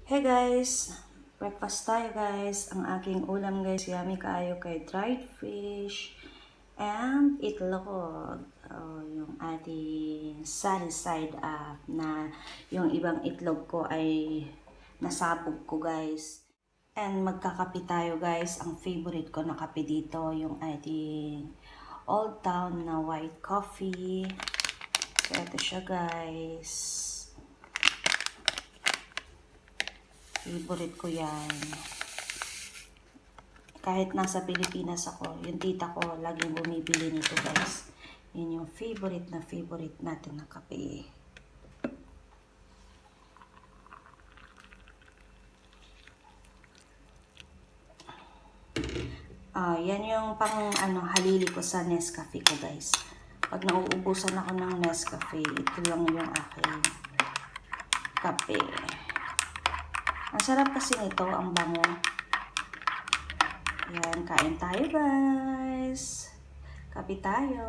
Hey guys! Breakfast tayo guys. Ang aking ulam guys, yummy kaayo kay dried fish and itlog. Yung ating sunny side up na yung ibang itlog ko ay nasabog ko guys. And magkakape tayo guys. Ang favorite ko na kape dito, yung ating Old Town na white coffee. So ito siya guys. Favorite ko yan. Kahit nasa Pilipinas ako, yung tita ko laging bumibili nito guys. Yun yung favorite natin na kape. Yan yung pang halili ko sa Nescafe ko guys. Pag nauubusan ako ng Nescafe, ito lang yung aking kape. Ang sarap kasi nito, ang bango. Yan, kain tayo guys. Kape tayo.